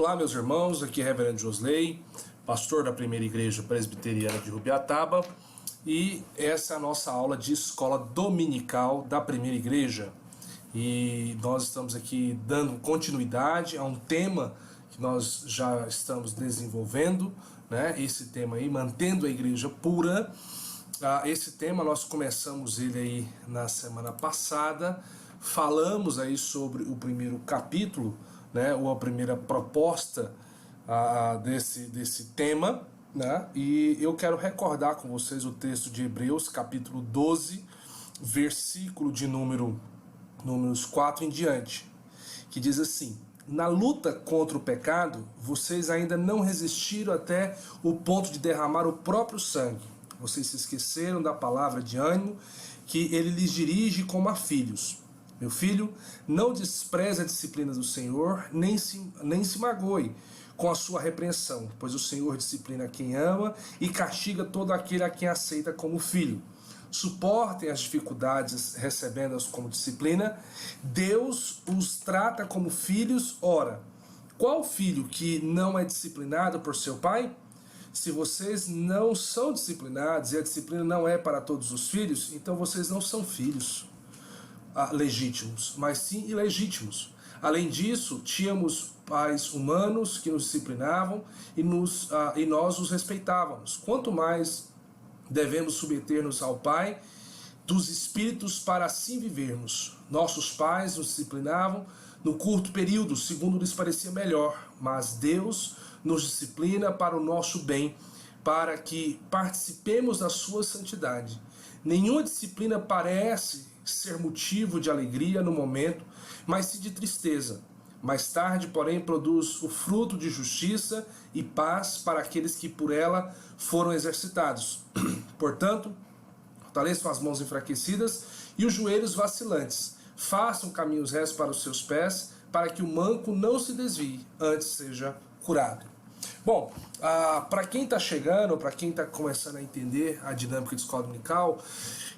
Olá, meus irmãos, aqui é Reverendo Josley, pastor da Primeira Igreja Presbiteriana de Rubiataba, e essa é a nossa aula de escola dominical da Primeira Igreja. E nós estamos aqui dando continuidade a um tema que nós já estamos desenvolvendo, né? Esse tema aí, mantendo a igreja pura. Esse tema nós começamos ele aí na semana passada, falamos aí sobre o primeiro capítulo, né, ou a primeira proposta desse tema, né, e eu quero recordar com vocês o texto de Hebreus, capítulo 12, versículo de números 4 em diante, que diz assim: na luta contra o pecado, vocês ainda não resistiram até o ponto de derramar o próprio sangue. Vocês se esqueceram da palavra de ânimo que ele lhes dirige como a filhos. Meu filho, não despreze a disciplina do Senhor, nem se magoe com a sua repreensão, pois o Senhor disciplina quem ama e castiga todo aquele a quem aceita como filho. Suportem as dificuldades recebendo-as como disciplina. Deus os trata como filhos. Ora, qual filho que não é disciplinado por seu pai? Se vocês não são disciplinados e a disciplina não é para todos os filhos, então vocês não são filhos legítimos, mas sim ilegítimos. Além disso, tínhamos pais humanos que nos disciplinavam e nós os respeitávamos. Quanto mais devemos submeter-nos ao Pai dos Espíritos para assim vivermos. Nossos pais nos disciplinavam no curto período, segundo lhes parecia melhor, mas Deus nos disciplina para o nosso bem, para que participemos da sua santidade. Nenhuma disciplina parece ser motivo de alegria no momento, mas sim de tristeza. Mais tarde, porém, produz o fruto de justiça e paz para aqueles que por ela foram exercitados. Portanto, fortaleçam as mãos enfraquecidas e os joelhos vacilantes. Façam caminhos retos para os seus pés, para que o manco não se desvie, antes seja curado. Bom, para quem está chegando, para quem está começando a entender a dinâmica de escola dominical,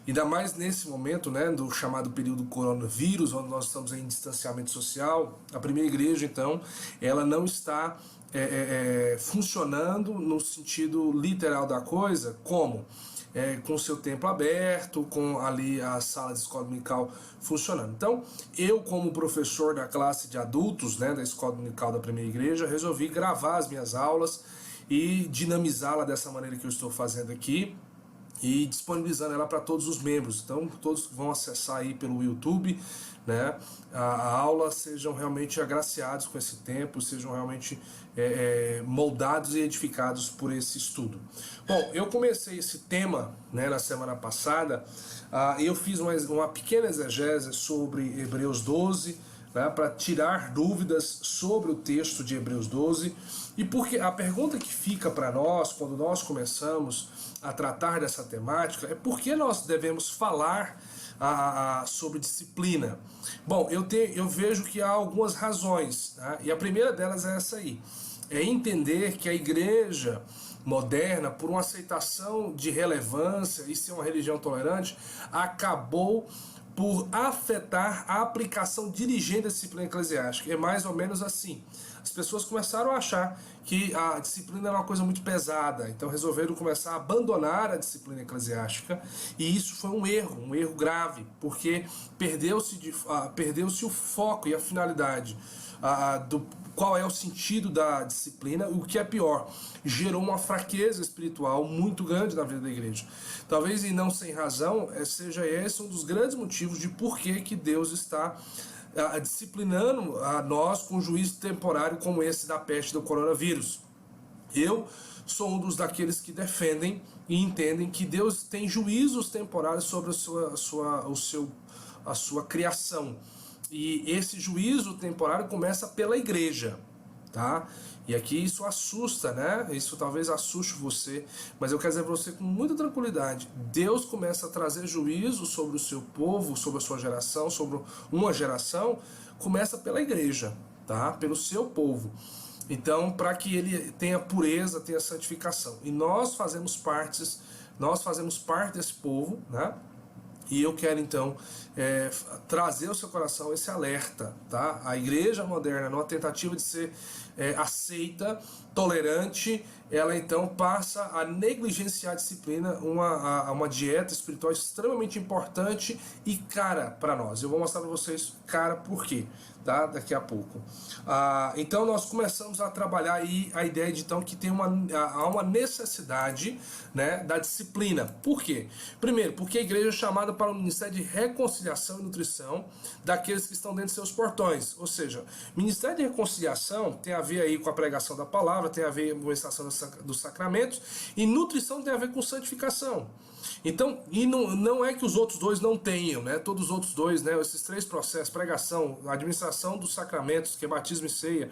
ainda mais nesse momento, né, do chamado período coronavírus, onde nós estamos em distanciamento social, a Primeira Igreja, então, ela não está funcionando no sentido literal da coisa, como? Com o seu templo aberto, com ali a sala de escola dominical funcionando. Então, eu como professor da classe de adultos, né, da escola dominical da Primeira Igreja, resolvi gravar as minhas aulas e dinamizá-la dessa maneira que eu estou fazendo aqui e disponibilizando ela para todos os membros. Então, todos que vão acessar aí pelo YouTube, né, a aula, sejam realmente agraciados com esse tempo, sejam realmente moldados e edificados por esse estudo. Bom, eu comecei esse tema, né, na semana passada, eu fiz uma pequena exegese sobre Hebreus 12, né, para tirar dúvidas sobre o texto de Hebreus 12, e porque a pergunta que fica para nós, quando nós começamos a tratar dessa temática, é por que nós devemos falar sobre disciplina. Bom, eu vejo que há algumas razões, tá? E a primeira delas é essa aí, é entender que a igreja moderna, por uma aceitação de relevância e ser uma religião tolerante, acabou por afetar a aplicação dirigente da disciplina eclesiástica. É mais ou menos assim. As pessoas começaram a achar que a disciplina era uma coisa muito pesada, então resolveram começar a abandonar a disciplina eclesiástica, e isso foi um erro grave, porque perdeu-se o foco e a finalidade do qual é o sentido da disciplina. O que é pior, gerou uma fraqueza espiritual muito grande na vida da igreja. Talvez, e não sem razão, seja esse um dos grandes motivos de por que Deus está disciplinando a nós com um juízo temporário como esse da peste do coronavírus. Eu sou um dos daqueles que defendem e entendem que Deus tem juízos temporários sobre a sua criação. E esse juízo temporário começa pela igreja, tá? E aqui isso assusta, né? Isso talvez assuste você, mas eu quero dizer para você com muita tranquilidade: Deus começa a trazer juízo sobre o seu povo, sobre a sua geração, sobre uma geração, começa pela igreja, tá? Pelo seu povo. Então, para que ele tenha pureza, tenha santificação. E nós fazemos parte desse povo, né? E eu quero então trazer ao seu coração esse alerta, tá? A igreja moderna, numa tentativa de ser aceita, tolerante, ela então passa a negligenciar a disciplina, uma dieta espiritual extremamente importante e cara para nós. Eu vou mostrar para vocês cara por quê, tá? Daqui a pouco. Então nós começamos a trabalhar aí a ideia de então que tem há uma necessidade, né, da disciplina. Por quê? Primeiro, porque a igreja é chamada para o ministério de reconciliação e nutrição daqueles que estão dentro de seus portões. Ou seja, ministério de reconciliação tem a ver aí com a pregação da palavra, tem a ver com a administração dos sacramentos, e nutrição tem a ver com santificação. Então, e não é que os outros dois não tenham, né? Todos os outros dois, né? Esses três processos, pregação, administração dos sacramentos, que é batismo e ceia,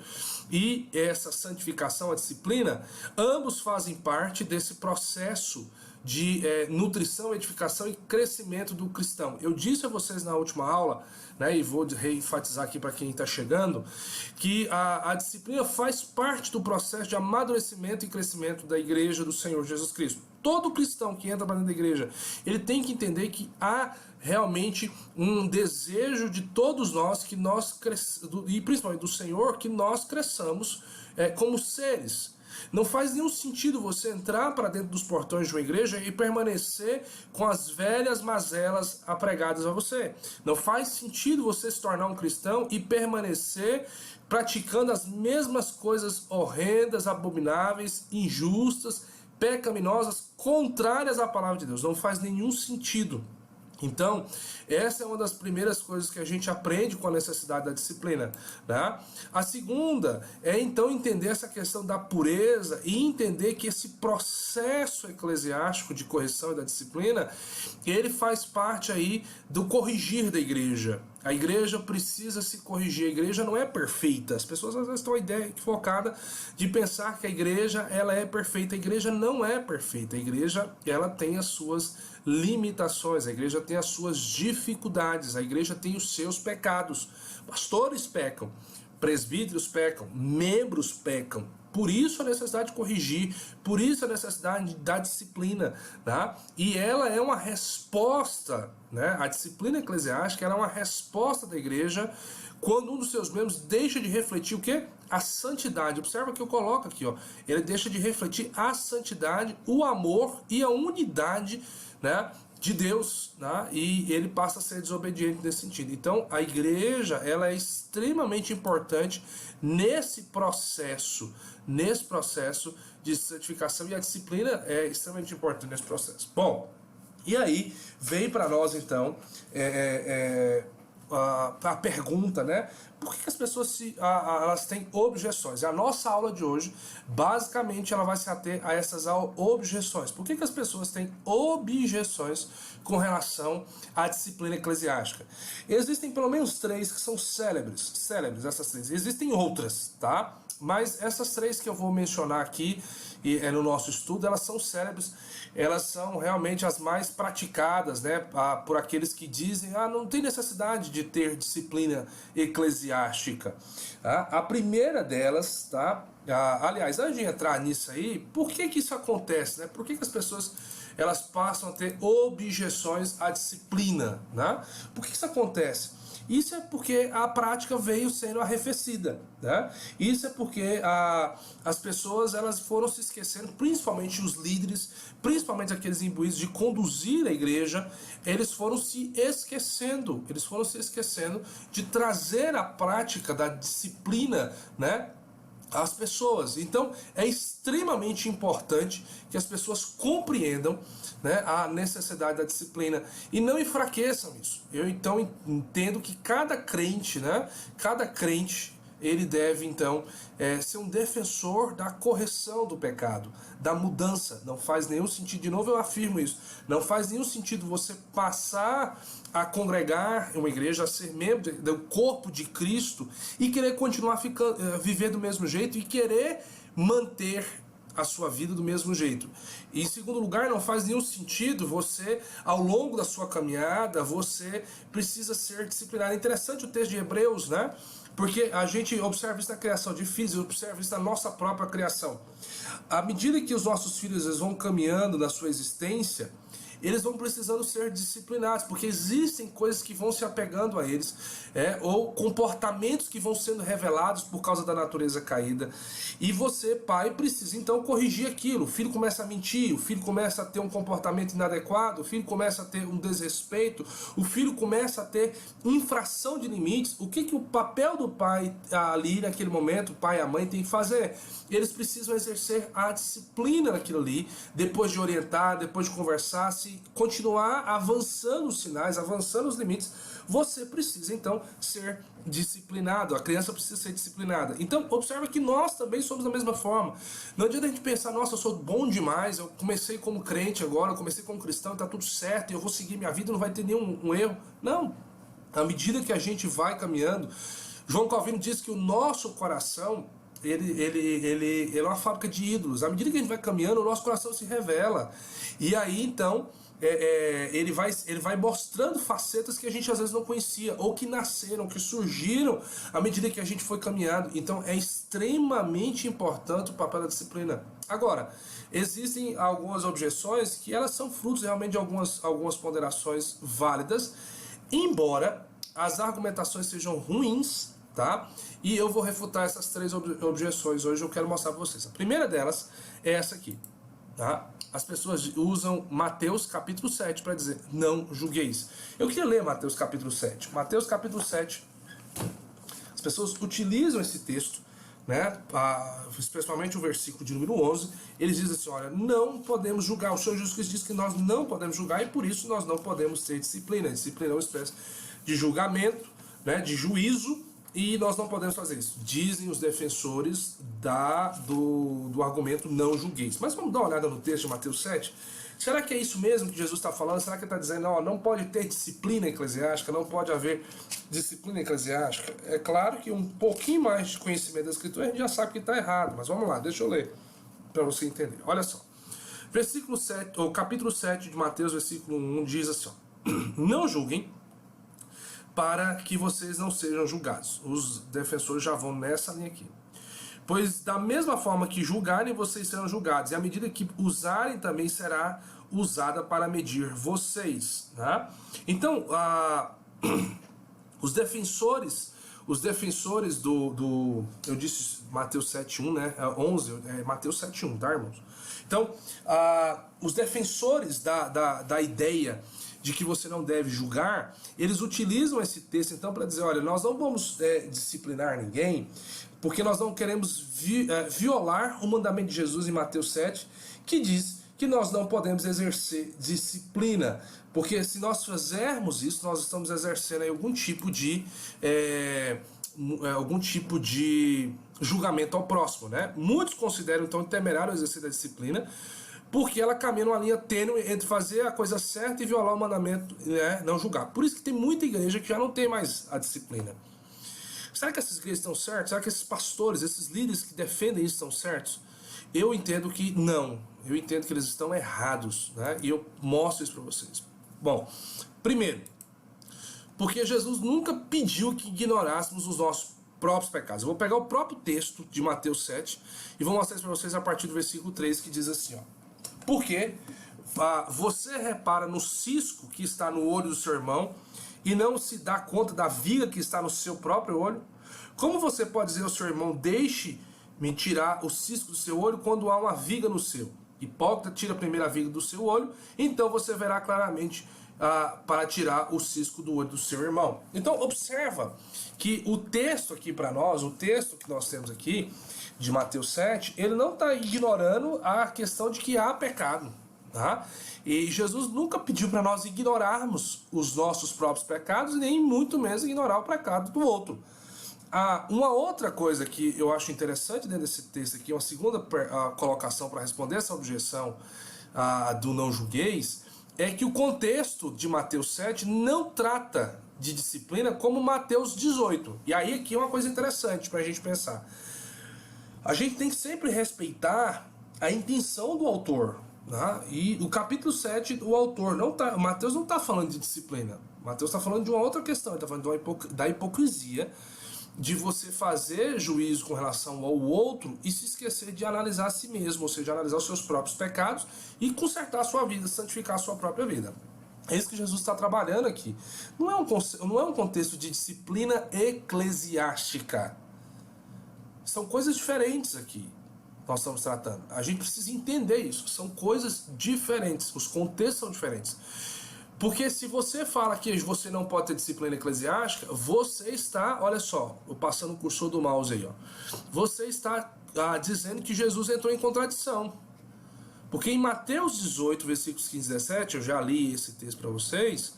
e essa santificação, a disciplina, ambos fazem parte desse processo de nutrição, edificação e crescimento do cristão. Eu disse a vocês na última aula, né, e vou reenfatizar aqui para quem está chegando, que a disciplina faz parte do processo de amadurecimento e crescimento da igreja do Senhor Jesus Cristo. Todo cristão que entra para dentro da igreja, ele tem que entender que há realmente um desejo de todos nós, que nós e principalmente do Senhor, que nós cresçamos como seres. Não faz nenhum sentido você entrar para dentro dos portões de uma igreja e permanecer com as velhas mazelas apregadas a você. Não faz sentido você se tornar um cristão e permanecer praticando as mesmas coisas horrendas, abomináveis, injustas, pecaminosas, contrárias à palavra de Deus. Não faz nenhum sentido. Então, essa é uma das primeiras coisas que a gente aprende com a necessidade da disciplina, né? A segunda é então entender essa questão da pureza e entender que esse processo eclesiástico de correção e da disciplina, ele faz parte aí do corrigir da igreja. A igreja precisa se corrigir, a igreja não é perfeita. As pessoas às vezes têm uma ideia equivocada de pensar que a igreja ela é perfeita. A igreja não é perfeita, a igreja ela tem as suas limitações, a igreja tem as suas dificuldades, a igreja tem os seus pecados. Pastores pecam, presbíteros pecam, membros pecam. Por isso a necessidade de corrigir, por isso a necessidade da disciplina, tá? E ela é uma resposta, né? A disciplina eclesiástica ela é uma resposta da igreja quando um dos seus membros deixa de refletir o quê? A santidade. Observa que eu coloco aqui, ó. Ele deixa de refletir a santidade, o amor e a unidade, né, de Deus, né? E ele passa a ser desobediente nesse sentido. Então a igreja ela é extremamente importante nesse processo de santificação, e a disciplina é extremamente importante nesse processo. Bom, e aí vem para nós então a pergunta, né? Por que as pessoas elas têm objeções? A nossa aula de hoje, basicamente, ela vai se ater a essas objeções. Por que as pessoas têm objeções com relação à disciplina eclesiástica? Existem pelo menos três que são célebres, essas três. Existem outras, tá? Mas essas três que eu vou mencionar aqui no nosso estudo, elas são célebres, elas são realmente as mais praticadas, né, por aqueles que dizem, não tem necessidade de ter disciplina eclesiástica. A primeira delas, tá? Aliás, antes de entrar nisso aí, por que isso acontece, né? Por que as pessoas elas passam a ter objeções à disciplina, né? Por que isso acontece? Isso é porque a prática veio sendo arrefecida, né? Isso é porque as pessoas elas foram se esquecendo, principalmente os líderes, principalmente aqueles imbuídos de conduzir a igreja, eles foram se esquecendo de trazer a prática da disciplina, né, às pessoas. Então é extremamente importante que as pessoas compreendam, né, a necessidade da disciplina e não enfraqueçam isso. Eu então entendo que cada crente, né, ele deve então ser um defensor da correção do pecado, da mudança. Não faz nenhum sentido, de novo eu afirmo isso, não faz nenhum sentido você passar a congregar em uma igreja, a ser membro do corpo de Cristo e querer continuar viver do mesmo jeito e querer manter a sua vida do mesmo jeito. E em segundo lugar, não faz nenhum sentido você, ao longo da sua caminhada, você precisa ser disciplinado. É interessante o texto de Hebreus, né? Porque a gente observa isso na criação de filhos, observa isso na nossa própria criação. À medida que os nossos filhos eles vão caminhando na sua existência, eles vão precisando ser disciplinados, porque existem coisas que vão se apegando a eles, ou comportamentos que vão sendo revelados por causa da natureza caída, e você, pai, precisa então corrigir aquilo. O filho começa a mentir, o filho começa a ter um comportamento inadequado, o filho começa a ter um desrespeito, o filho começa a ter infração de limites. O que o papel do pai ali naquele momento, o pai e a mãe tem que fazer? Eles precisam exercer a disciplina naquilo ali, depois de orientar, depois de conversar, se continuar avançando os sinais, avançando os limites, você precisa então ser disciplinado, a criança precisa ser disciplinada. Então observa que nós também somos da mesma forma. Não adianta a gente pensar, nossa, eu sou bom demais, eu comecei como crente agora, eu comecei como cristão, tá tudo certo, eu vou seguir minha vida, não vai ter nenhum erro. Não, à medida que a gente vai caminhando, João Calvino diz que o nosso coração, ele é uma fábrica de ídolos. À medida que a gente vai caminhando, o nosso coração se revela. E aí, então, ele vai mostrando facetas que a gente às vezes não conhecia, ou que nasceram, que surgiram à medida que a gente foi caminhando. Então, é extremamente importante o papel da disciplina. Agora, existem algumas objeções que elas são frutos realmente de algumas ponderações válidas, embora as argumentações sejam ruins, tá? E eu vou refutar essas 3 objeções hoje, eu quero mostrar para vocês. A primeira delas é essa aqui, tá? As pessoas usam Mateus capítulo 7 para dizer, não julgueis. Eu queria ler Mateus capítulo 7. Mateus capítulo 7, as pessoas utilizam esse texto, né? Especialmente o versículo de número 11, eles dizem assim, olha, não podemos julgar. O Senhor Jesus Cristo diz que nós não podemos julgar e por isso nós não podemos ter disciplina. Disciplina é uma espécie de julgamento, né? De juízo, e nós não podemos fazer isso. Dizem os defensores do argumento não julgueis. Mas vamos dar uma olhada no texto de Mateus 7. Será que é isso mesmo que Jesus está falando? Será que ele está dizendo, não pode ter disciplina eclesiástica, não pode haver disciplina eclesiástica? É claro que um pouquinho mais de conhecimento da Escritura a gente já sabe que está errado, mas vamos lá, deixa eu ler para você entender. Olha só. Versículo 7, ou capítulo 7 de Mateus, versículo 1, diz assim, ó, não julguem para que vocês não sejam julgados. Os defensores já vão nessa linha aqui. Pois da mesma forma que julgarem, vocês serão julgados. E à medida que usarem, também será usada para medir vocês. Né? Então, os defensores eu disse Mateus 7.1, né? 11, Mateus 7.1, tá, irmãos? Então, os defensores da ideia de que você não deve julgar, eles utilizam esse texto então para dizer, olha, nós não vamos disciplinar ninguém, porque nós não queremos violar o mandamento de Jesus em Mateus 7, que diz que nós não podemos exercer disciplina, porque se nós fizermos isso, nós estamos exercendo aí algum tipo de julgamento ao próximo, né? Muitos consideram então temerário o exercício da disciplina, porque ela caminha numa linha tênue entre fazer a coisa certa e violar o mandamento, né, não julgar. Por isso que tem muita igreja que já não tem mais a disciplina. Será que essas igrejas estão certas? Será que esses pastores, esses líderes que defendem isso estão certos? Eu entendo que não. Eu entendo que eles estão errados, né? E eu mostro isso para vocês. Bom, primeiro, porque Jesus nunca pediu que ignorássemos os nossos próprios pecados. Eu vou pegar o próprio texto de Mateus 7 e vou mostrar isso para vocês a partir do versículo 3, que diz assim, ó. Porque você repara no cisco que está no olho do seu irmão e não se dá conta da viga que está no seu próprio olho? Como você pode dizer ao seu irmão, deixe-me tirar o cisco do seu olho quando há uma viga no seu? Hipócrita, tira a primeira viga do seu olho, então você verá claramente para tirar o cisco do olho do seu irmão. Então observa que o texto aqui para nós, o texto que nós temos aqui, de Mateus 7, ele não está ignorando a questão de que há pecado. Tá? E Jesus nunca pediu para nós ignorarmos os nossos próprios pecados, nem muito menos ignorar o pecado do outro. Uma outra coisa que eu acho interessante dentro desse texto aqui, uma segunda colocação para responder essa objeção do não julgueis, é que o contexto de Mateus 7 não trata de disciplina como Mateus 18. E aí aqui é uma coisa interessante para a gente pensar. A gente tem que sempre respeitar a intenção do autor. Né? E o capítulo 7, o autor Mateus não está falando de disciplina. Mateus está falando de uma outra questão. Ele está falando da hipocrisia de você fazer juízo com relação ao outro e se esquecer de analisar a si mesmo, ou seja, analisar os seus próprios pecados e consertar a sua vida, santificar a sua própria vida. É isso que Jesus está trabalhando aqui. Não é um contexto de disciplina eclesiástica. São coisas diferentes aqui. Nós estamos tratando. A gente precisa entender isso. São coisas diferentes. Os contextos são diferentes. Porque se você fala que você não pode ter disciplina eclesiástica, você está, olha só, eu passando o cursor do mouse aí, ó. Você está dizendo que Jesus entrou em contradição. Porque em Mateus 18, versículos 15 e 17, eu já li esse texto para vocês,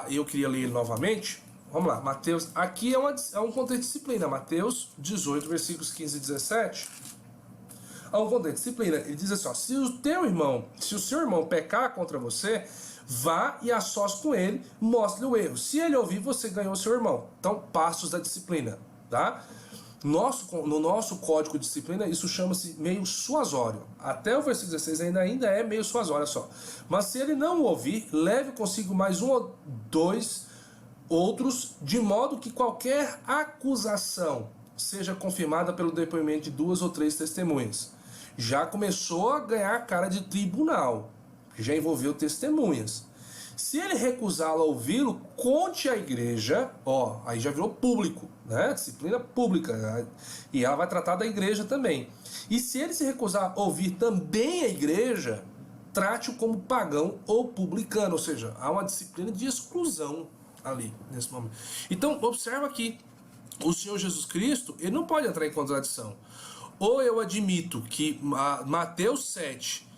eu queria ler ele novamente. Vamos lá, Mateus, aqui é um contexto de disciplina, Mateus 18, versículos 15 e 17. É um contexto de disciplina, ele diz assim, ó, se o seu irmão pecar contra você, vá e a sós com ele, mostre-lhe o erro. Se ele ouvir, você ganhou seu irmão. Então, passos da disciplina, tá? No nosso código de disciplina, isso chama-se meio suasório. Até o versículo 16 ainda é meio suasório, olha só. Mas se ele não o ouvir, leve consigo mais um ou dois outros, de modo que qualquer acusação seja confirmada pelo depoimento de 2 ou 3 testemunhas. Já começou a ganhar cara de tribunal, já envolveu testemunhas. Se ele recusá-lo a ouvi-lo, conte à igreja, ó, aí já virou público, né? Disciplina pública, né? E ela vai tratar da igreja também. E se ele se recusar a ouvir também a igreja, trate-o como pagão ou publicano, ou seja, há uma disciplina de exclusão ali, nesse momento. Então, observa aqui, o Senhor Jesus Cristo, ele não pode entrar em contradição. Ou eu admito que Mateus 7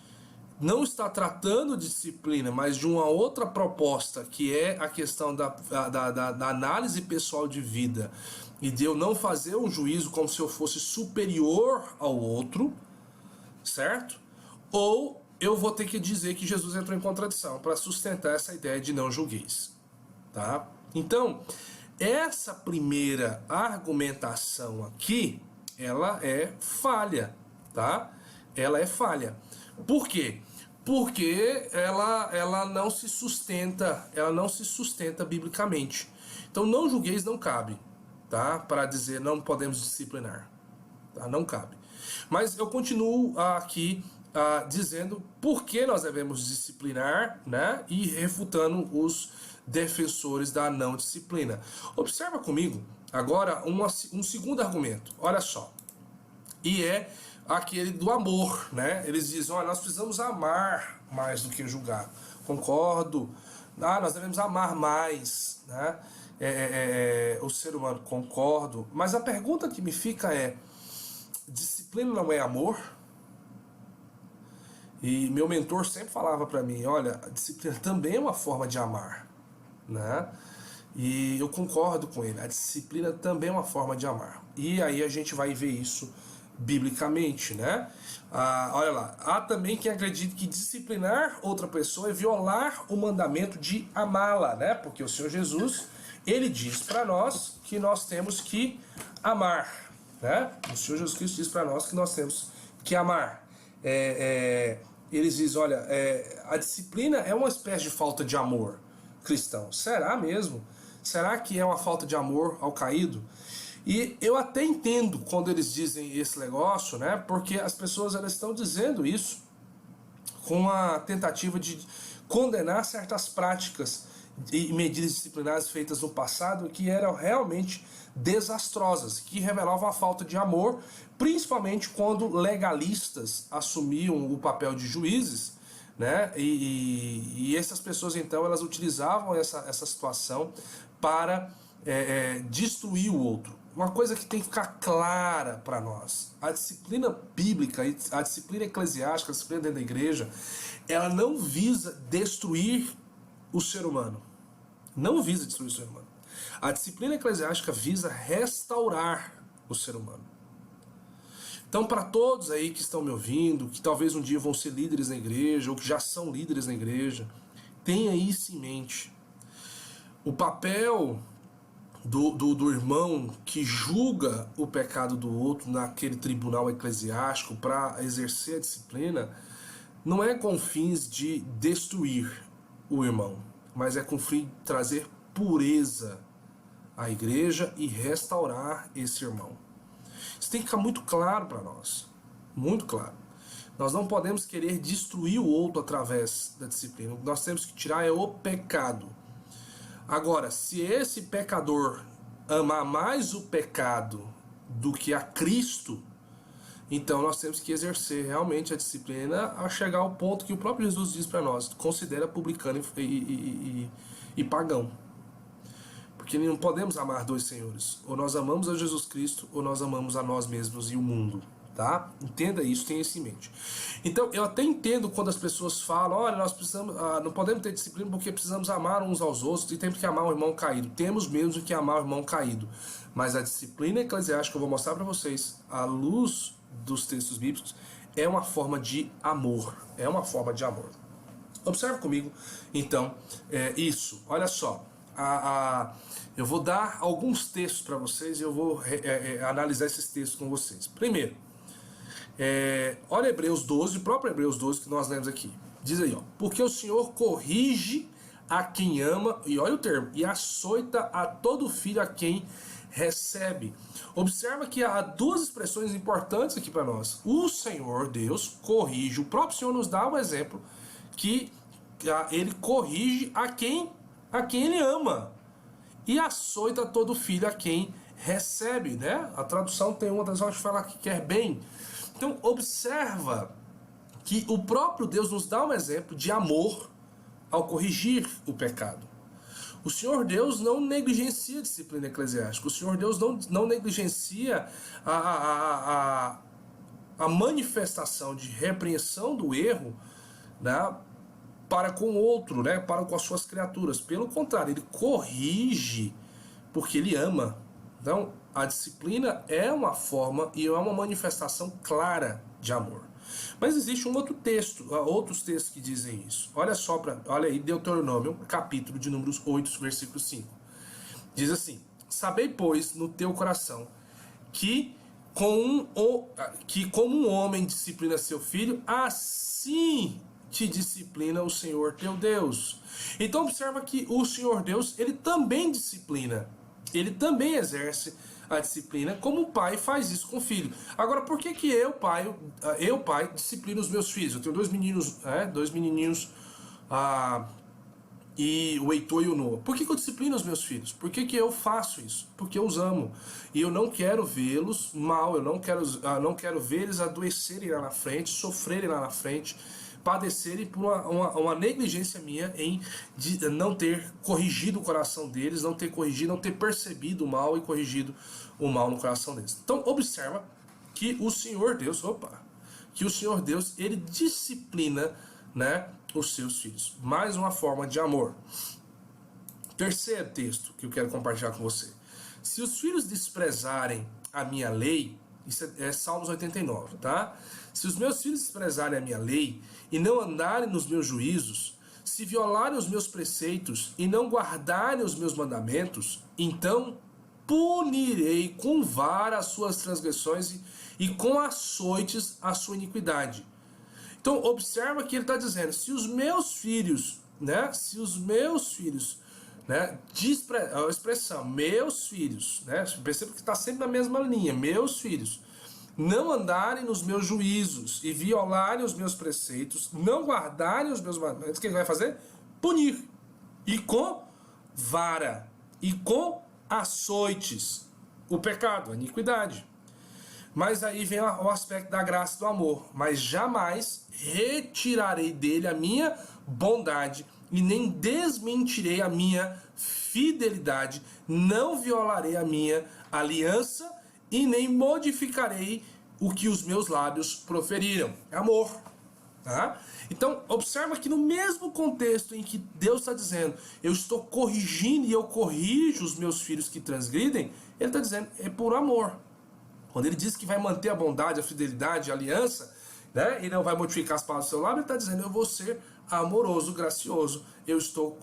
não está tratando de disciplina, mas de uma outra proposta, que é a questão da análise pessoal de vida, e de eu não fazer um juízo como se eu fosse superior ao outro, certo? Ou eu vou ter que dizer que Jesus entrou em contradição para sustentar essa ideia de não julgueis, tá? Então, essa primeira argumentação aqui, ela é falha, tá? Ela é falha. Por quê? Porque ela não se sustenta, biblicamente. Então, não julgueis não cabe, tá? Para dizer não podemos disciplinar, tá? Não cabe. Mas eu continuo aqui dizendo por que nós devemos disciplinar, né? E refutando os defensores da não disciplina. Observa comigo agora um segundo argumento. Olha só. E é aquele do amor, né? Eles dizem, olha, nós precisamos amar mais do que julgar. Concordo. Nós devemos amar mais, né? O ser humano, concordo. Mas a pergunta que me fica é, disciplina não é amor? E meu mentor sempre falava para mim, olha, a disciplina também é uma forma de amar, né? E eu concordo com ele, a disciplina também é uma forma de amar. E aí a gente vai ver isso biblicamente, né? Olha lá, há também quem acredite que disciplinar outra pessoa é violar o mandamento de amá-la, né? Porque o Senhor Jesus, ele diz para nós que nós temos que amar, né? O Senhor Jesus Cristo diz para nós que nós temos que amar. Eles dizem, olha, a disciplina é uma espécie de falta de amor cristão. Será mesmo? Será que é uma falta de amor ao caído? E eu até entendo quando eles dizem esse negócio, né? Porque as pessoas elas estão dizendo isso com a tentativa de condenar certas práticas e medidas disciplinares feitas no passado que eram realmente desastrosas, que revelavam a falta de amor, principalmente quando legalistas assumiam o papel de juízes, né? E essas pessoas então elas utilizavam essa situação para destruir o outro. Uma coisa que tem que ficar clara para nós: a disciplina bíblica, a disciplina eclesiástica, a disciplina dentro da igreja, ela não visa destruir o ser humano. Não visa destruir o ser humano. A disciplina eclesiástica visa restaurar o ser humano. Então, para todos aí que estão me ouvindo, que talvez um dia vão ser líderes na igreja, ou que já são líderes na igreja, tenha isso em mente. O papel do irmão que julga o pecado do outro naquele tribunal eclesiástico para exercer a disciplina não é com fins de destruir o irmão, mas é com fim de trazer pureza a igreja e restaurar esse irmão. Isso tem que ficar muito claro para nós, muito claro. Nós não podemos querer destruir o outro através da disciplina. O que nós temos que tirar é o pecado. Agora, se esse pecador amar mais o pecado do que a Cristo, então nós temos que exercer realmente a disciplina a chegar ao ponto que o próprio Jesus diz para nós: considera publicano e pagão. Porque não podemos amar dois senhores. Ou nós amamos a Jesus Cristo, ou nós amamos a nós mesmos e o mundo. Tá? Entenda isso, tenha isso em mente. Então, eu até entendo quando as pessoas falam: olha, nós precisamos, não podemos ter disciplina porque precisamos amar uns aos outros e temos que amar o irmão caído. Temos mesmo que amar o irmão caído. Mas a disciplina eclesiástica, que eu vou mostrar para vocês, à luz dos textos bíblicos, é uma forma de amor. É uma forma de amor. Observe comigo, então, isso. Olha só. Eu vou dar alguns textos para vocês e eu vou analisar esses textos com vocês. Primeiro, olha Hebreus 12, o próprio Hebreus 12 que nós lemos aqui. Diz aí, ó: porque o Senhor corrige a quem ama, e olha o termo, e açoita a todo filho a quem recebe. Observa que há duas expressões importantes aqui para nós. O Senhor Deus corrige, o próprio Senhor nos dá um exemplo que ele corrige a quem ele ama, e açoita todo filho a quem recebe, né? A tradução tem uma tradução que fala que quer bem. Então observa que o próprio Deus nos dá um exemplo de amor ao corrigir o pecado. O Senhor Deus não negligencia a disciplina eclesiástica. O Senhor Deus não negligencia a manifestação de repreensão do erro, né, para com o outro, né, para com as suas criaturas. Pelo contrário, ele corrige porque ele ama. Então, a disciplina é uma forma e é uma manifestação clara de amor. Mas existe um outro texto, outros textos que dizem isso. Olha aí, Deuteronômio, capítulo de números 8, versículo 5. Diz assim: sabei, pois, no teu coração que como um homem disciplina seu filho, assim te disciplina o Senhor teu Deus. Então observa que o Senhor Deus, ele também disciplina, ele também exerce a disciplina, como o pai faz isso com o filho. Agora, por que eu, pai, disciplino os meus filhos? Eu tenho dois menininhos, e o Heitor e o Noah. Por que eu disciplino os meus filhos? Por que eu faço isso? Porque eu os amo. E eu não quero vê-los mal, eu não quero ver eles adoecerem lá na frente, sofrerem lá na frente, padecerem por uma negligência minha em não ter corrigido o coração deles, não ter percebido o mal e corrigido o mal no coração deles. Então observa que o Senhor Deus, ele disciplina, né, os seus filhos. Mais uma forma de amor. Terceiro texto que eu quero compartilhar com você: se os filhos desprezarem a minha lei, isso é Salmos 89, tá? Se os meus filhos desprezarem a minha lei e não andarem nos meus juízos, se violarem os meus preceitos e não guardarem os meus mandamentos, então punirei com vara as suas transgressões e com açoites a sua iniquidade. Então observa que ele está dizendo: se os meus filhos, né, a expressão meus filhos, né, perceba que está sempre na mesma linha, meus filhos, não andarem nos meus juízos e violarem os meus preceitos, não guardarem os meus mandamentos, o que ele vai fazer? Punir. E com vara, e com açoites, o pecado, a iniquidade. Mas aí vem o aspecto da graça e do amor. Mas jamais retirarei dele a minha bondade e nem desmentirei a minha fidelidade, não violarei a minha aliança e nem modificarei o que os meus lábios proferiram. Amor. Tá? Então, observa que no mesmo contexto em que Deus está dizendo: eu estou corrigindo e eu corrijo os meus filhos que transgridem, ele está dizendo: é por amor. Quando ele diz que vai manter a bondade, a fidelidade, a aliança, né, e não vai modificar as palavras do seu lábio, ele está dizendo: eu vou ser amoroso, gracioso, eu estou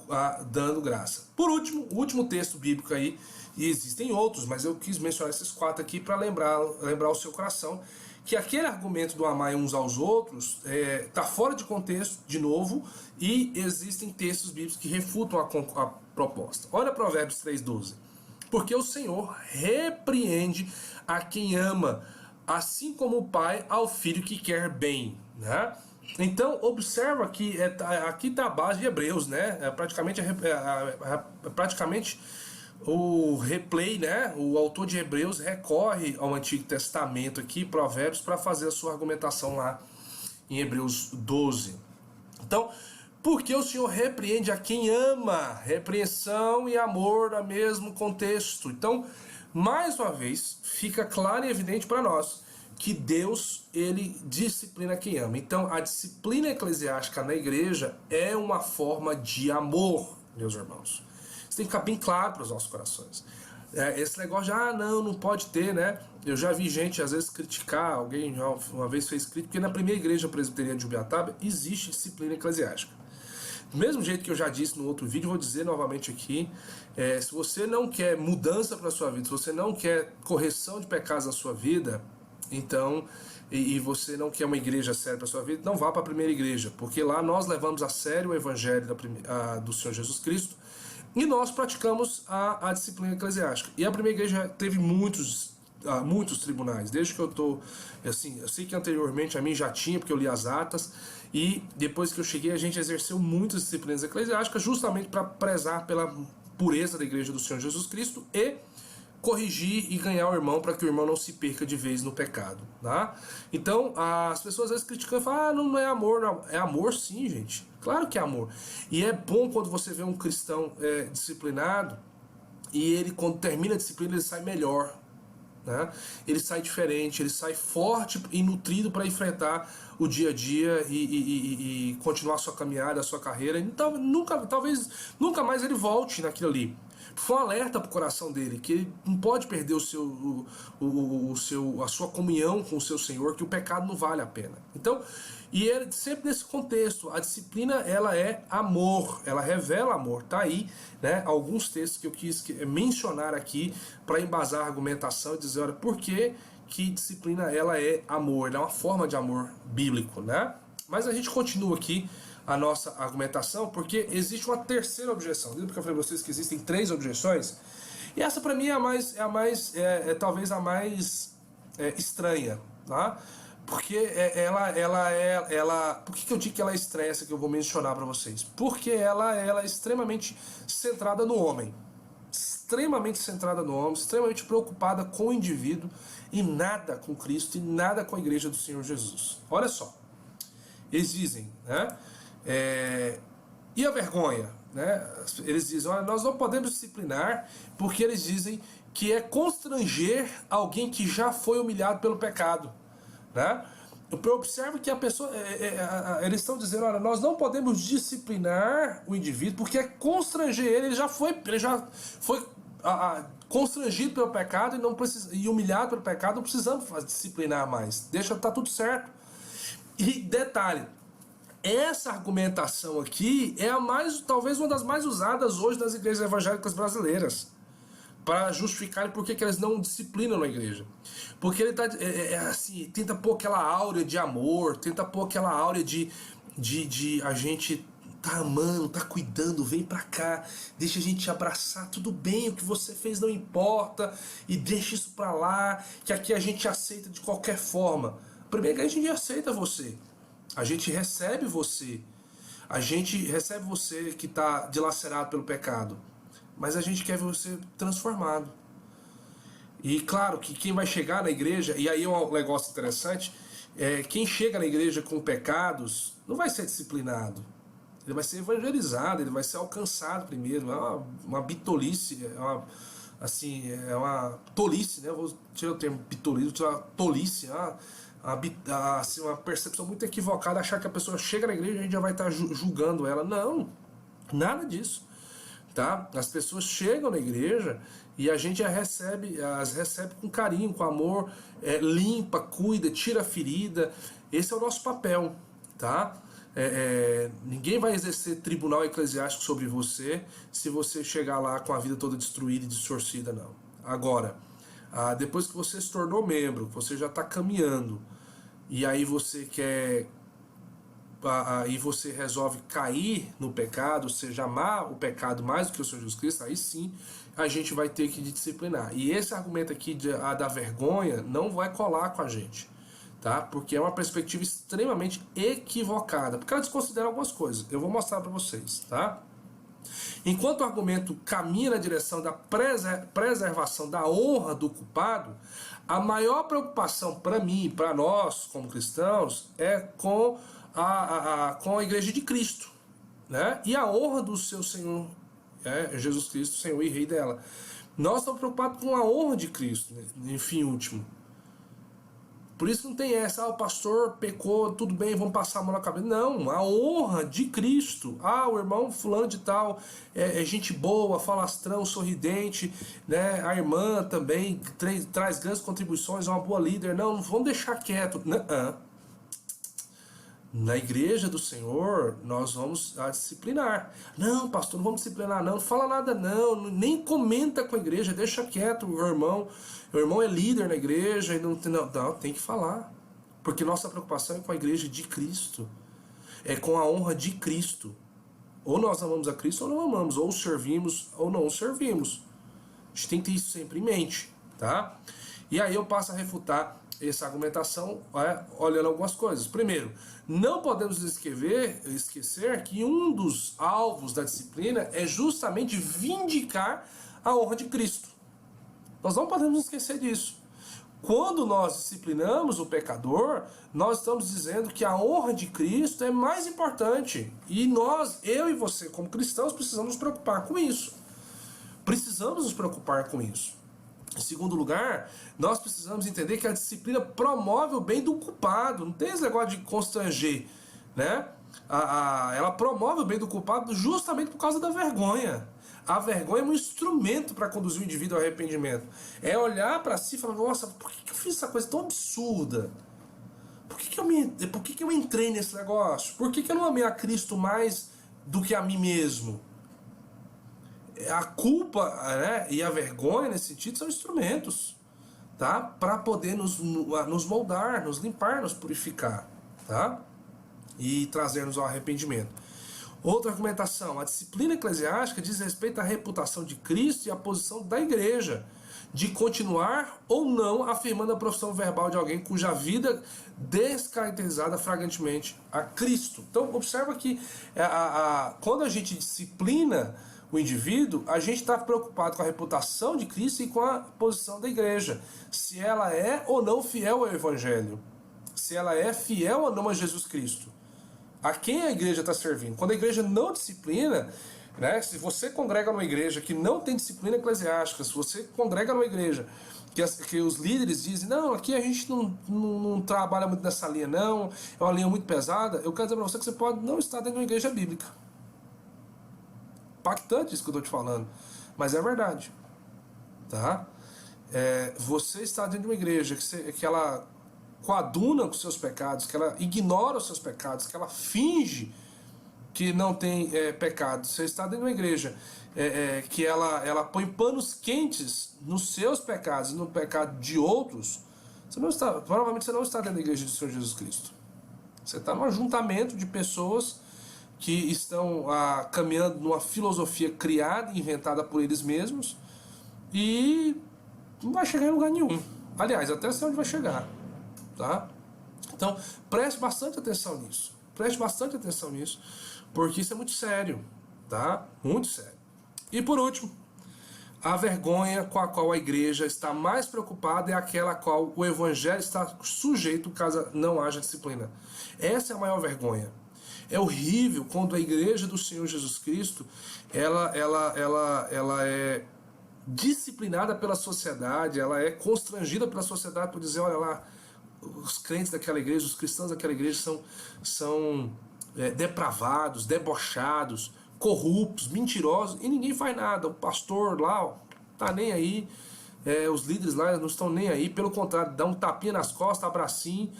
dando graça. Por último, o último texto bíblico aí, e existem outros, mas eu quis mencionar esses 4 aqui para lembrar o seu coração que aquele argumento do amar uns aos outros está fora de contexto, de novo, e existem textos bíblicos que refutam a proposta. Olha Provérbios 3,12. Porque o Senhor repreende a quem ama, assim como o pai ao filho que quer bem, né? Então, observa que aqui está a base de Hebreus, né? Praticamente o replay, né? O autor de Hebreus recorre ao Antigo Testamento aqui, Provérbios, para fazer a sua argumentação lá em Hebreus 12. Então, porque o Senhor repreende a quem ama, repreensão e amor no mesmo contexto. Então, mais uma vez, fica claro e evidente para nós que Deus, ele disciplina quem ama. Então, a disciplina eclesiástica na igreja é uma forma de amor, meus irmãos. Isso tem que ficar bem claro para os nossos corações. Esse negócio de, não pode ter, né? Eu já vi gente, às vezes, criticar, alguém já uma vez fez crítica, porque na primeira igreja presbiteriana de Ubiataba existe disciplina eclesiástica. Do mesmo jeito que eu já disse no outro vídeo, vou dizer novamente aqui, se você não quer mudança para a sua vida, se você não quer correção de pecados na sua vida, então, e você não quer uma igreja séria para a sua vida, não vá para a primeira igreja, porque lá nós levamos a sério o evangelho do Senhor Jesus Cristo e nós praticamos a disciplina eclesiástica. E a primeira igreja teve muitos tribunais, desde que eu estou, assim, eu sei que anteriormente a mim já tinha, porque eu li as atas, e depois que eu cheguei a gente exerceu muitas disciplinas eclesiásticas, justamente para prezar pela pureza da igreja do Senhor Jesus Cristo e corrigir e ganhar o irmão para que o irmão não se perca de vez no pecado, tá? Então, as pessoas às vezes criticam e falam, não é amor, não. É amor sim, gente, claro que é amor. E é bom quando você vê um cristão disciplinado e ele, quando termina a disciplina, ele sai melhor, né? Ele sai diferente, ele sai forte e nutrido para enfrentar o dia a dia e continuar a sua caminhada, a sua carreira. Então, talvez nunca mais ele volte naquilo ali. Foi um alerta para o coração dele, que ele não pode perder a sua comunhão com o seu Senhor, que o pecado não vale a pena. Então, e é sempre nesse contexto, a disciplina, ela é amor, ela revela amor. Tá aí, né, alguns textos que eu quis mencionar aqui para embasar a argumentação e dizer, olha, por que disciplina ela é amor, ela é uma forma de amor bíblico, né? Mas a gente continua aqui a nossa argumentação, porque existe uma terceira objeção. Lembra que eu falei para vocês que existem 3 objeções? E essa para mim é talvez a mais estranha, tá? Porque por que eu digo que ela é estranha, essa que eu vou mencionar para vocês? Porque ela é extremamente centrada no homem. Extremamente centrada no homem, extremamente preocupada com o indivíduo e nada com Cristo e nada com a igreja do Senhor Jesus. Olha só. Eles dizem, né? E a vergonha, né? Eles dizem, olha, nós não podemos disciplinar porque eles dizem que é constranger alguém que já foi humilhado pelo pecado, né? Eu observo que a pessoa, eles estão dizendo, olha, nós não podemos disciplinar o indivíduo porque é constranger ele já foi constrangido pelo pecado e humilhado pelo pecado, não precisamos disciplinar mais, tá tudo certo. E detalhe, essa argumentação aqui é talvez uma das mais usadas hoje nas igrejas evangélicas brasileiras, para justificarem por que eles não disciplinam na igreja. Porque ele assim, tenta pôr aquela áurea de amor, tenta pôr aquela áurea de a gente tá amando, tá cuidando, vem pra cá, deixa a gente te abraçar, tudo bem, o que você fez não importa, e deixa isso pra lá, que aqui a gente aceita de qualquer forma. Primeiro, a gente aceita você, a gente recebe você que está dilacerado pelo pecado, mas a gente quer ver você transformado. E claro que quem vai chegar na igreja, e aí é um negócio interessante, quem chega na igreja com pecados não vai ser disciplinado, ele vai ser evangelizado, ele vai ser alcançado primeiro. É uma bitolice, é uma tolice, né? Eu vou tirar o termo bitolice, vou tirar uma tolice, assim, uma percepção muito equivocada, achar que a pessoa chega na igreja e a gente já vai estar julgando ela. Não, nada disso, tá? As pessoas chegam na igreja e a gente as recebe com carinho, com amor, limpa, cuida, tira a ferida. Esse é o nosso papel, tá? Ninguém vai exercer tribunal eclesiástico sobre você se você chegar lá com a vida toda destruída e distorcida, não. Agora, depois que você se tornou membro, você já está caminhando, e aí você quer e você resolve cair no pecado, ou seja, amar o pecado mais do que o Senhor Jesus Cristo, aí sim a gente vai ter que disciplinar. E esse argumento aqui da vergonha não vai colar com a gente, tá? Porque é uma perspectiva extremamente equivocada, porque ela desconsidera algumas coisas. Eu vou mostrar para vocês, tá? Enquanto o argumento caminha na direção da preservação da honra do culpado, a maior preocupação para mim e para nós, como cristãos, é com a Igreja de Cristo, né? E a honra do seu Senhor, Jesus Cristo, Senhor e Rei dela. Nós estamos preocupados com a honra de Cristo, né? Enfim, último. Por isso não tem essa, o pastor pecou, tudo bem, vamos passar a mão na cabeça. Não, a honra de Cristo. O irmão fulano de tal é gente boa, falastrão, sorridente, né? A irmã também traz grandes contribuições, é uma boa líder. Não vamos deixar quieto. Não. Na igreja do Senhor, nós vamos disciplinar. Não, pastor, não vamos disciplinar não fala nada não, nem comenta com a igreja, deixa quieto o irmão. O irmão é líder na igreja, e não, tem que falar. Porque nossa preocupação é com a igreja de Cristo. É com a honra de Cristo. Ou nós amamos a Cristo ou não amamos, ou servimos ou não servimos. A gente tem que ter isso sempre em mente, tá? E aí eu passo a refutar essa argumentação olhando algumas coisas. Primeiro, não podemos esquecer que um dos alvos da disciplina é justamente vindicar a honra de Cristo. Nós não podemos esquecer disso. Quando nós disciplinamos o pecador, nós estamos dizendo que a honra de Cristo é mais importante. E nós, eu e você, como cristãos, precisamos nos preocupar com isso. Precisamos nos preocupar com isso. Em segundo lugar, nós precisamos entender que a disciplina promove o bem do culpado. Não tem esse negócio de constranger, né? Ela promove o bem do culpado justamente por causa da vergonha. A vergonha é um instrumento para conduzir o indivíduo ao arrependimento. É olhar para si e falar, nossa, por que eu fiz essa coisa tão absurda? Por que eu entrei nesse negócio? Por que eu não amei a Cristo mais do que a mim mesmo? A culpa, né, e a vergonha, nesse sentido, são instrumentos, tá? Para poder nos moldar, nos limpar, nos purificar, tá? E trazer-nos ao arrependimento. Outra argumentação, a disciplina eclesiástica diz respeito à reputação de Cristo e à posição da igreja, de continuar ou não afirmando a profissão verbal de alguém cuja vida descaracterizada flagrantemente a Cristo. Então, observa que quando a gente disciplina o indivíduo, a gente está preocupado com a reputação de Cristo e com a posição da igreja. Se ela é ou não fiel ao Evangelho. Se ela é fiel ou não a Jesus Cristo. A quem a igreja está servindo. Quando a igreja não disciplina, né, se você congrega numa igreja que não tem disciplina eclesiástica, se você congrega numa igreja que os líderes dizem, não, aqui a gente não trabalha muito nessa linha não, é uma linha muito pesada, eu quero dizer para você que você pode não estar dentro de uma igreja bíblica. Impactante isso que eu estou te falando, mas é verdade, tá? Você está dentro de uma igreja que ela coaduna com seus pecados, que ela ignora os seus pecados, que ela finge que não tem pecado. Você está dentro de uma igreja que ela põe panos quentes nos seus pecados e no pecado de outros, provavelmente você não está dentro da igreja do Senhor Jesus Cristo. Você está num ajuntamento de pessoas que estão caminhando numa filosofia criada e inventada por eles mesmos e não vai chegar em lugar nenhum. Aliás, até sei onde vai chegar. Tá? Então, preste bastante atenção nisso. Preste bastante atenção nisso, porque isso é muito sério. Tá? Muito sério. E por último, a vergonha com a qual a igreja está mais preocupada é aquela a qual o evangelho está sujeito caso não haja disciplina. Essa é a maior vergonha. É horrível quando a igreja do Senhor Jesus Cristo ela é disciplinada pela sociedade, ela é constrangida pela sociedade por dizer, olha lá, os crentes daquela igreja, os cristãos daquela igreja são depravados, debochados, corruptos, mentirosos, e ninguém faz nada. O pastor lá tá nem aí, os líderes lá não estão nem aí, pelo contrário, dá um tapinha nas costas, abracinho,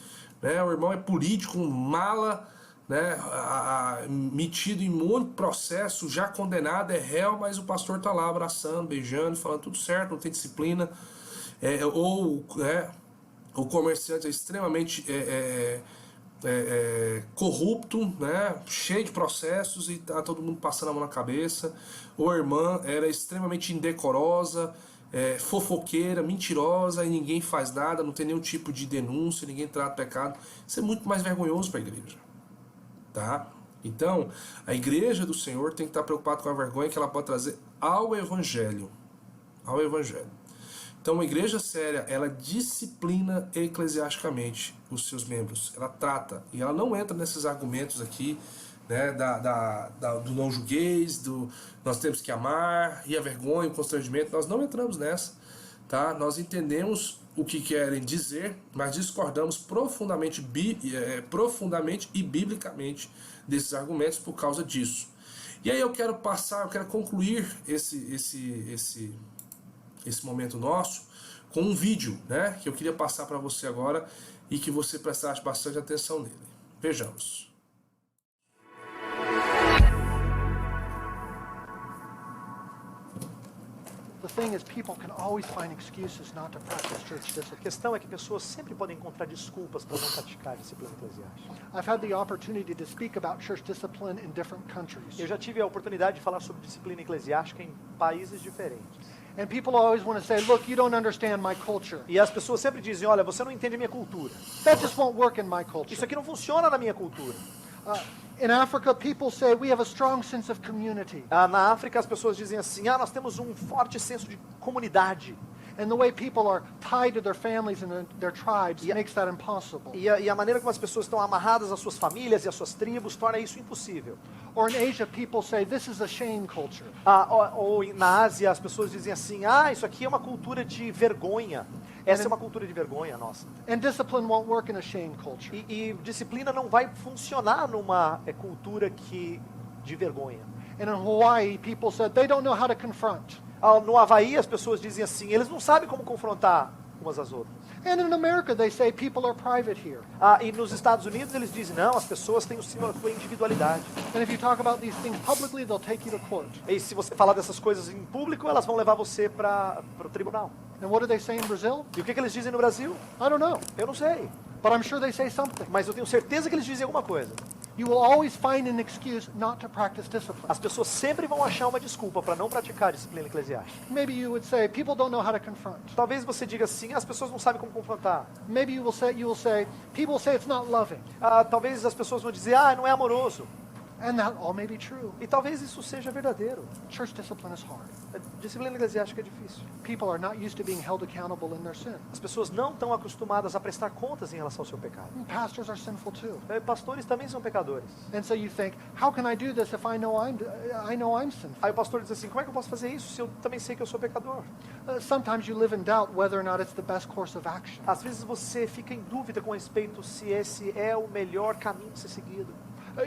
né? O irmão é político, mala, né, metido em muito processo, já condenado, é réu, mas o pastor tá lá abraçando, beijando, falando tudo certo, não tem disciplina, o comerciante é extremamente corrupto, né, cheio de processos e tá todo mundo passando a mão na cabeça. Ou a irmã era extremamente indecorosa, fofoqueira, mentirosa e ninguém faz nada, não tem nenhum tipo de denúncia, ninguém trata pecado. Isso é muito mais vergonhoso para a igreja, tá? Então, a igreja do Senhor tem que estar preocupada com a vergonha que ela pode trazer ao Evangelho. Ao Evangelho. Então, uma igreja séria, ela disciplina eclesiasticamente os seus membros. Ela trata, e ela não entra nesses argumentos aqui, né, do não julgueis, nós temos que amar, e a vergonha, o constrangimento. Nós não entramos nessa. Tá? Nós entendemos o que querem dizer, mas discordamos profundamente e biblicamente desses argumentos por causa disso. E aí eu quero concluir esse momento nosso com um vídeo, né, que eu queria passar para você agora e que você prestasse bastante atenção nele. Vejamos. The thing is, people can always find excuses not to practice church A discipline. questão é que pessoas sempre podem encontrar desculpas para não praticar disciplina eclesiástica. I've had the opportunity to speak about church discipline in different countries. Eu já tive a oportunidade de falar sobre disciplina eclesiástica em países diferentes. And people always want to say, look, you don't understand my culture. E as pessoas sempre dizem, olha, você não entende a minha cultura. That just won't work in my Isso culture. aqui não funciona na minha cultura. In Africa, people say we have a strong sense of community. Na África, as pessoas dizem assim, nós temos um forte senso de comunidade. And the way people are tied to their families and their tribes makes that impossible. E a maneira como as pessoas estão amarradas às suas famílias e às suas tribos torna isso impossível. Or in Asia, people say this is a shame culture. Ou na Ásia, as pessoas dizem assim, isso aqui é uma cultura de vergonha. Essa é uma cultura de vergonha nossa. And discipline won't work in a shame culture. E disciplina não vai funcionar numa cultura de vergonha. And in Hawaii, people said they don't know how to confront. No Havaí, as pessoas dizem assim, eles não sabem como confrontar umas às outras. And in America, they say people are private here. E nos Estados Unidos, eles dizem, não, as pessoas têm a sua individualidade. And if you talk about these things publicly, they'll take you to court. E se você falar dessas coisas em público, elas vão levar você para o tribunal. And what do they say in Brazil? E o que eles dizem no Brasil? I don't know, Eu não sei. but I'm sure they say something. Mas eu tenho certeza que eles dizem alguma coisa. You will always find an excuse not to practice discipline. As pessoas sempre vão achar uma desculpa para não praticar disciplina eclesiástica. Maybe you would say people don't know how to confront. Talvez você diga assim, as pessoas não sabem como confrontar. Maybe you will say people say it's not loving. Talvez as pessoas vão dizer, não é amoroso. And that all may be true. E talvez isso seja verdadeiro. Church discipline is hard. A disciplina eclesiástica é difícil. People are not used to being held accountable in their sin. As pessoas não estão acostumadas a prestar contas em relação ao seu pecado. And pastors are sinful too. Pastores também são pecadores. And so you think, how can I do this if I know I'm sinful? Aí o pastor diz assim, como é que eu posso fazer isso se eu também sei que eu sou pecador? Sometimes you live in doubt whether or not it's the best course of action. Às vezes você fica em dúvida com respeito se esse é o melhor caminho a ser seguido.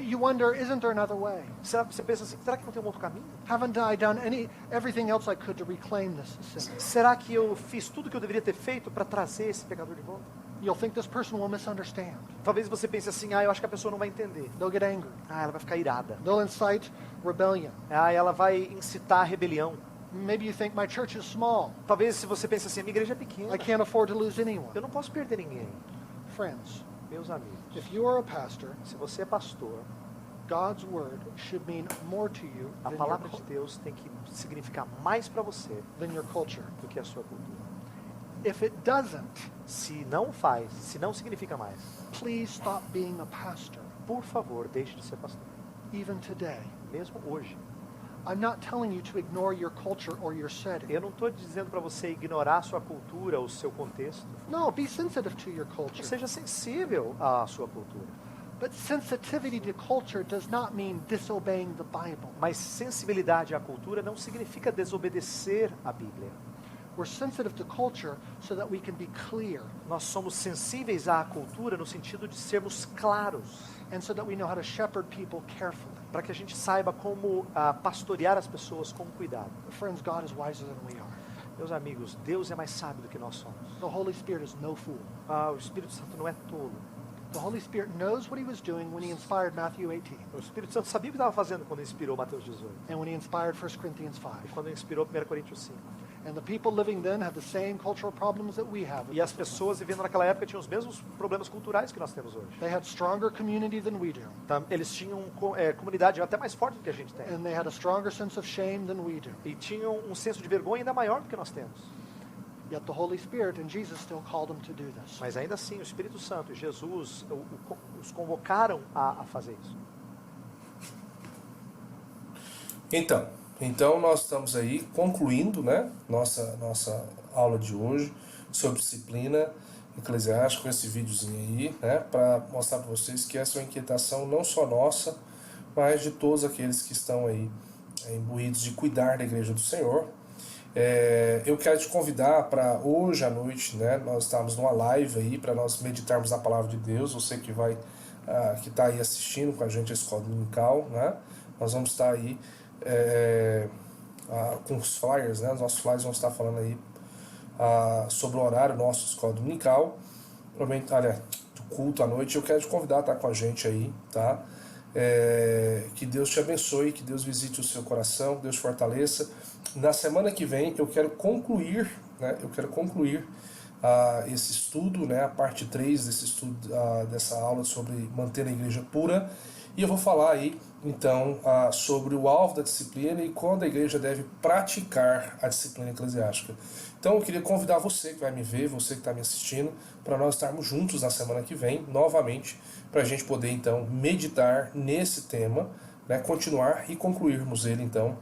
You wonder, isn't there another way? Você pensa assim, será que não tem um outro caminho? Haven't I done everything else I could to reclaim this sin? Será que eu fiz tudo o que eu deveria ter feito para trazer esse pecador de volta? You'll think this person will misunderstand. Talvez você pense assim, eu acho que a pessoa não vai entender. They'll get angry. Ela vai ficar irada. They'll incite rebellion. Ela vai incitar a rebelião. Maybe you think my church is small. Talvez se você pense assim, a minha igreja é pequena. I can't afford to lose anyone. Eu não posso perder ninguém. Friends, Meus amigos, if you are a pastor, se você é pastor, God's word should mean more to you a palavra de Deus tem que significar mais para você than your culture. do que a sua cultura. If it doesn't, Se não significa mais, please stop being a pastor, por favor, deixe de ser pastor. even today. Mesmo hoje. I'm not telling you to ignore your culture or your setting. Eu não estou dizendo para você ignorar a sua cultura ou o seu contexto. No, be sensitive to your culture. Seja sensível à sua cultura. But sensitivity to culture does not mean disobeying the Bible. Mas sensibilidade à cultura não significa desobedecer a Bíblia. We're sensitive to culture so that we can be clear Nós somos sensíveis à cultura no sentido de sermos claros, and so that we know how to shepherd people carefully. para que a gente saiba como pastorear as pessoas com cuidado. Friends, God is wiser than we are. Meus amigos, Deus é mais sábio do que nós somos. The Holy Spirit is no fool. O Espírito Santo não é tolo. The Holy Spirit knows what he was doing when he inspired Matthew 18 O Espírito Santo sabia o que estava fazendo quando inspirou Mateus 18 and when he inspired 1 Corinthians e 5. quando inspirou 1 Coríntios 5. And the people living then had the same cultural problems that we have. E as pessoas vivendo naquela época tinham os mesmos problemas culturais que nós temos hoje. They had stronger community than we do. Eles tinham comunidade até mais forte do que a gente tem. And they had a stronger sense of shame than we do. E tinham um senso de vergonha ainda maior do que nós temos. Yet the Holy Spirit and Jesus still called them to do this. Mas ainda assim, o Espírito Santo e Jesus os convocaram a fazer isso. Então nós estamos aí concluindo, né, nossa aula de hoje sobre disciplina eclesiástica, com esse videozinho aí, né, para mostrar para vocês que essa é uma inquietação não só nossa, mas de todos aqueles que estão aí imbuídos de cuidar da igreja do Senhor. Eu quero te convidar para hoje à noite, né, nós estamos numa live aí para nós meditarmos na palavra de Deus. Você que vai que está aí assistindo com a gente a escola dominical, né, nós vamos estar aí com os flyers, né, os nossos flyers vão estar falando aí sobre o horário nosso escola dominical, olha, do culto à noite. Eu quero te convidar a estar com a gente aí, tá? Que Deus te abençoe, que Deus visite o seu coração, que Deus te fortaleça. Na semana que vem eu quero concluir, né, esse estudo, né, a parte 3 desse estudo, dessa aula sobre manter a igreja pura, e eu vou falar aí então sobre o alvo da disciplina e quando a igreja deve praticar a disciplina eclesiástica. Então eu queria convidar você que vai me ver, você que está me assistindo, para nós estarmos juntos na semana que vem, novamente, para a gente poder então meditar nesse tema, né, continuar e concluirmos ele então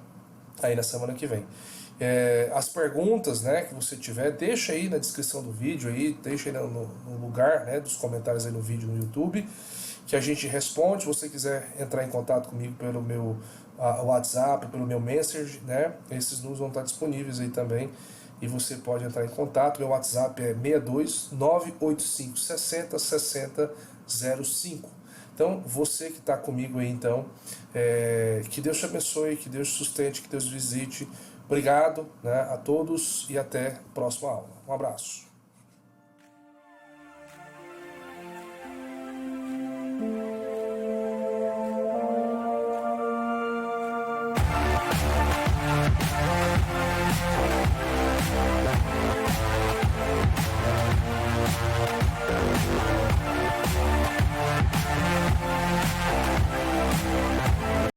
aí na semana que vem. As perguntas, né, que você tiver, deixa aí na descrição do vídeo, aí, deixa aí no lugar, né, dos comentários aí no vídeo no YouTube, que a gente responde. Se você quiser entrar em contato comigo pelo meu WhatsApp, pelo meu Messenger, né, esses números vão estar disponíveis aí também, e você pode entrar em contato. Meu WhatsApp é 62 985 60 60 05. Então, você que está comigo aí, então, que Deus te abençoe, que Deus te sustente, que Deus visite. Obrigado, né, a todos e até a próxima aula. Um abraço.